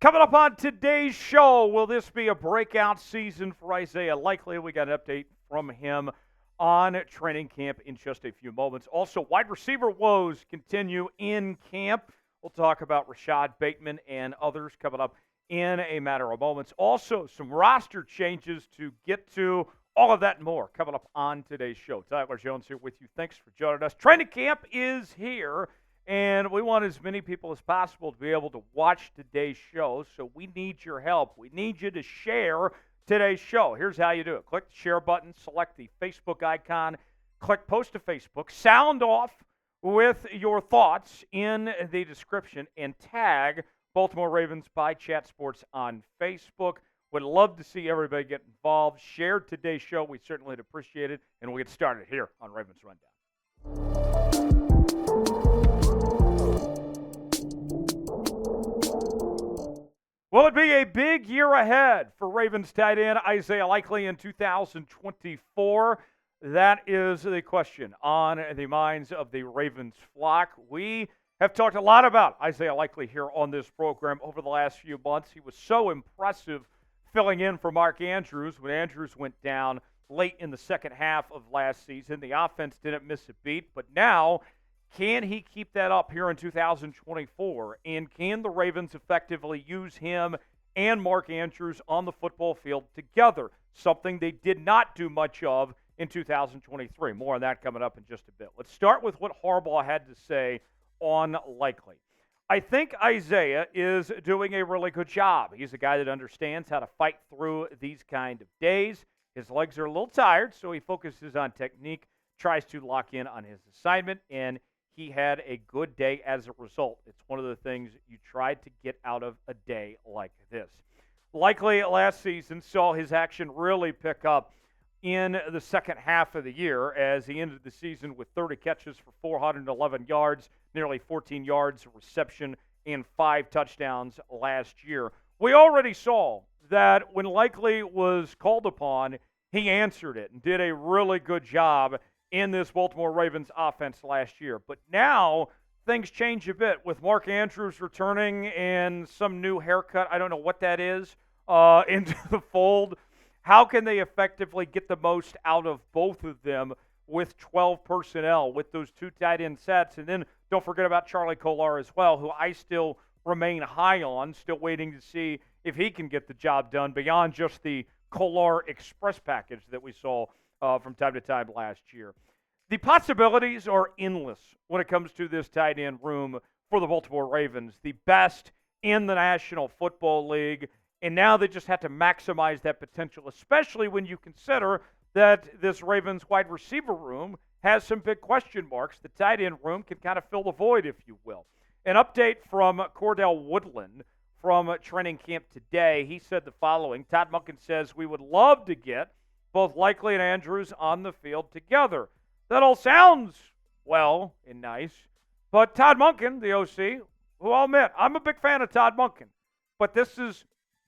Coming up on today's show, will this be a breakout season for Isaiah Likely? We got an update from him on training camp in just a few moments. Also, wide receiver woes continue in camp. We'll talk about Rashod Bateman and others coming up in a matter of moments. Also, some roster changes to get to. All of that and more coming up on today's show. Tyler Jones here with you. Thanks for joining us. Training camp is here. And we want as many people as possible to be able to watch today's show, so we need your help. We need you to share today's show. Here's how you do it. Click the share button, select the Facebook icon, click post to Facebook, sound off with your thoughts in the description, and tag Baltimore Ravens by Chat Sports on Facebook. Would love to see everybody get involved. Share today's show. We certainly would appreciate it, and we'll get started here on Ravens Rundown. Will it be a big year ahead for Ravens tight end Isaiah Likely in 2024? That is the question on the minds of the Ravens flock. We have talked a lot about Isaiah Likely here on this program over the last few months. He was so impressive filling in for Mark Andrews when Andrews went down late in the second half of last season. The offense didn't miss a beat, but now, can he keep that up here in 2024? And can the Ravens effectively use him and Mark Andrews on the football field together? Something they did not do much of in 2023. More on that coming up in just a bit. Let's start with what Harbaugh had to say on Likely. I think Isaiah is doing a really good job. He's a guy that understands how to fight through these kind of days. His legs are a little tired, so he focuses on technique, tries to lock in on his assignment, and he had a good day as a result. It's one of the things you try to get out of a day like this. Likely last season saw his action really pick up in the second half of the year as he ended the season with 30 catches for 411 yards, nearly 14 yards of reception, and 5 touchdowns last year. We already saw that when Likely was called upon, he answered it and did a really good job in this Baltimore Ravens offense last year. But now things change a bit with Mark Andrews returning and some new haircut. I don't know what that is into the fold. How can they effectively get the most out of both of them with 12 personnel, with those 2 tight end sets? And then don't forget about Charlie Kolar as well, who I still remain high on, still waiting to see if he can get the job done beyond just the Kolar Express package that we saw from time to time last year. The possibilities are endless when it comes to this tight end room for the Baltimore Ravens, the best in the National Football League, and now they just have to maximize that potential, especially when you consider that this Ravens wide receiver room has some big question marks. The tight end room can kind of fill the void, if you will. An update from Cordell Woodland from training camp today. He said the following: Todd Monken says, "We would love to get both Likely and Andrews on the field together." That all sounds well and nice, but Todd Monken, the OC, who I'll admit, I'm a big fan of Todd Monken, but this is,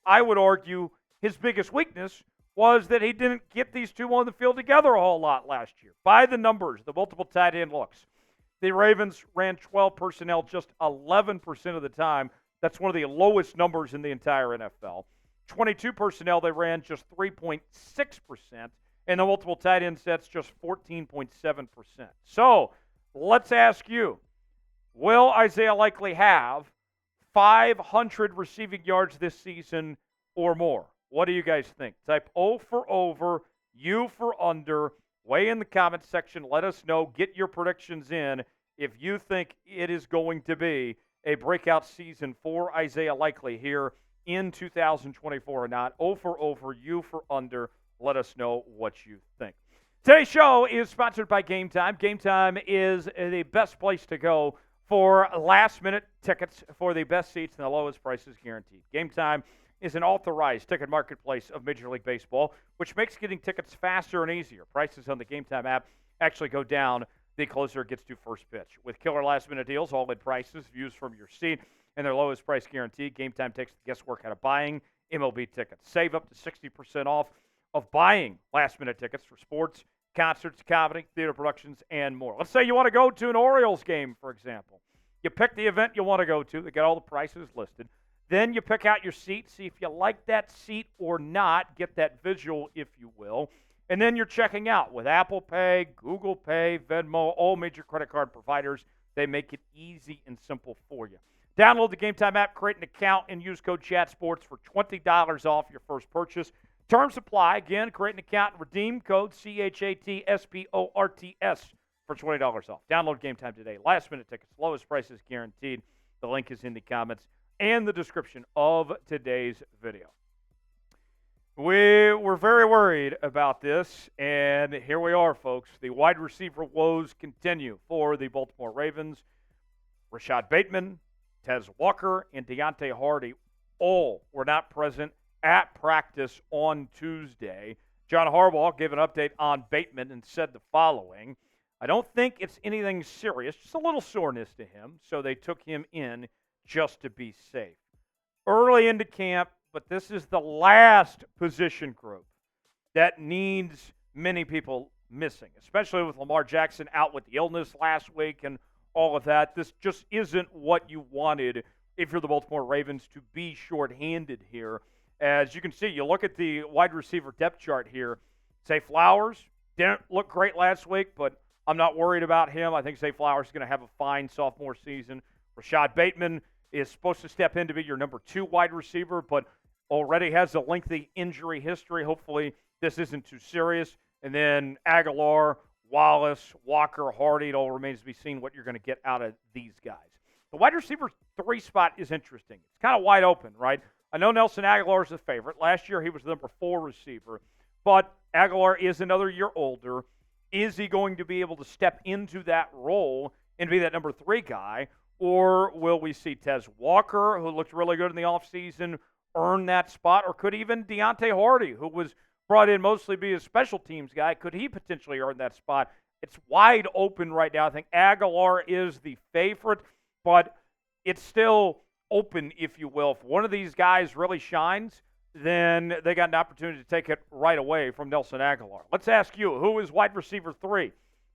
I would argue, his biggest weakness was that he didn't get these two on the field together a whole lot last year. By the numbers, the multiple tight end looks, the Ravens ran 12 personnel just 11% of the time. That's one of the lowest numbers in the entire NFL. 22 personnel, they ran just 3.6%. And the multiple tight end sets just 14.7%. So let's ask you, will Isaiah Likely have 500 receiving yards this season or more? What do you guys think? Type O for over, U for under. Weigh in the comments section. Let us know. Get your predictions in if you think it is going to be a breakout season for Isaiah Likely here in 2024 or not. O for over, U for under. Let us know what you think. Today's show is sponsored by GameTime. GameTime is the best place to go for last-minute tickets for the best seats and the lowest prices guaranteed. GameTime is an authorized ticket marketplace of Major League Baseball, which makes getting tickets faster and easier. Prices on the GameTime app actually go down the closer it gets to first pitch. With killer last-minute deals, all-in prices, views from your seat, and their lowest price guarantee, GameTime takes the guesswork out of buying MLB tickets. Save up to 60% off of buying last-minute tickets for sports, concerts, comedy, theater productions, and more. Let's say you want to go to an Orioles game, for example. You pick the event you want to go to. They got all the prices listed. Then you pick out your seat, see if you like that seat or not, get that visual, if you will. And then you're checking out with Apple Pay, Google Pay, Venmo, all major credit card providers. They make it easy and simple for you. Download the GameTime app, create an account, and use code ChatSports for $20 off your first purchase. Terms apply. Again, create an account and redeem code CHATSPORTS for $20 off. Download GameTime today. Last-minute tickets, lowest prices guaranteed. The link is in the comments and the description of today's video. We were very worried about this, and here we are, folks. The wide receiver woes continue for the Baltimore Ravens. Rashod Bateman, Tez Walker, and Deontay Hardy all were not present at practice on Tuesday. John Harbaugh gave an update on Bateman and said the following: I don't think it's anything serious, just a little soreness to him, so they took him in just to be safe. Early into camp, but this is the last position group that needs many people missing, especially with Lamar Jackson out with the illness last week and all of that. This just isn't what you wanted if you're the Baltimore Ravens to be shorthanded here. As you can see, you look at the wide receiver depth chart here. Zay Flowers didn't look great last week, but I'm not worried about him. I think Zay Flowers is going to have a fine sophomore season. Rashod Bateman is supposed to step in to be your number 2 wide receiver, but already has a lengthy injury history. Hopefully this isn't too serious. And then Aguilar, Wallace, Walker, Hardy, it all remains to be seen what you're going to get out of these guys. The wide receiver 3 spot is interesting. It's kind of wide open, right? I know Nelson Aguilar is a favorite. Last year he was the number 4 receiver, but Aguilar is another year older. Is he going to be able to step into that role and be that number 3 guy? Or will we see Tez Walker, who looked really good in the offseason, earn that spot? Or could even Deontay Hardy, who was brought in mostly be a special teams guy, could he potentially earn that spot? It's wide open right now. I think Aguilar is the favorite, but it's still open, if you will. If one of these guys really shines, then they got an opportunity to take it right away from Nelson Aguilar. Let's ask you, who is wide receiver 3?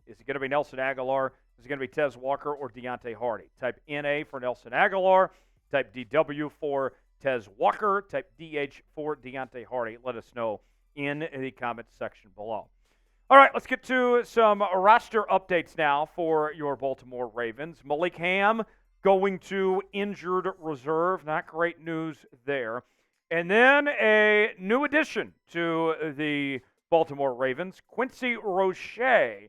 Is it going to be Nelson Aguilar? Is it going to be Tez Walker or Deontay Hardy? Type NA for Nelson Aguilar. Type DW for Tez Walker. Type DH for Deontay Hardy. Let us know in the comments section below. All right, let's get to some roster updates now for your Baltimore Ravens. Malik Ham going to injured reserve. Not great news there. And then a new addition to the Baltimore Ravens, Quincy Roche,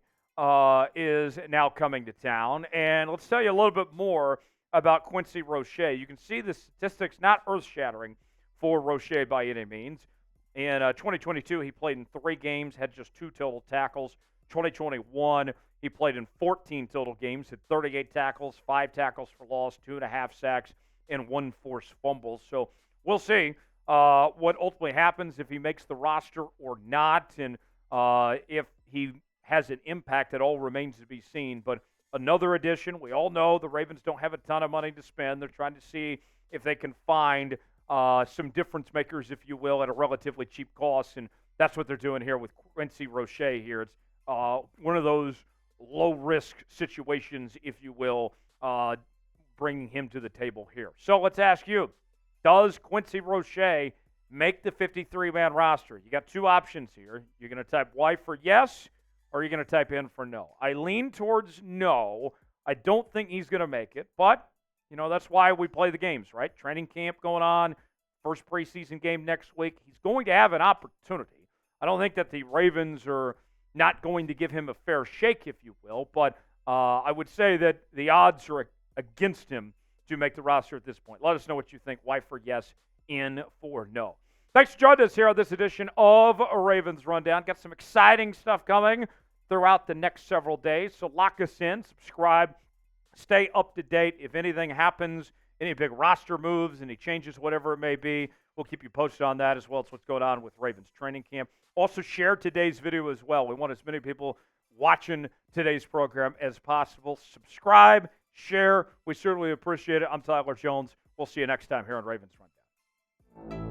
is now coming to town. And let's tell you a little bit more about Quincy Roche. You can see the statistics, not earth-shattering for Roche by any means. In 2022, he played in 3 games, had just 2 total tackles. 2021, he played in 14 total games, had 38 tackles, 5 tackles for loss, 2.5 sacks, and 1 forced fumble. So we'll see what ultimately happens if he makes the roster or not, and if he has an impact at all remains to be seen. But another addition. We all know the Ravens don't have a ton of money to spend. They're trying to see if they can find some difference makers, if you will, at a relatively cheap cost, and that's what they're doing here with Quincy Roche here. It's one of those low-risk situations, if you will, bringing him to the table here. So let's ask you, does Quincy Roche make the 53-man roster? You got 2 options here. You're going to type Y for yes, or you're going to type N for no. I lean towards no. I don't think he's going to make it, but that's why we play the games, right? Training camp going on, first preseason game next week. He's going to have an opportunity. I don't think that the Ravens are not going to give him a fair shake, if you will, but I would say that the odds are against him to make the roster at this point. Let us know what you think. Y for yes, N for no. Thanks for joining us here on this edition of a Ravens Rundown. Got some exciting stuff coming throughout the next several days, so lock us in, subscribe, stay up to date. If anything happens, any big roster moves, any changes, whatever it may be, we'll keep you posted on that, as well as what's going on with Ravens training camp. Also, share today's video as well. We want as many people watching today's program as possible. Subscribe, share. We certainly appreciate it. I'm Tyler Jones. We'll see you next time here on Ravens Rundown.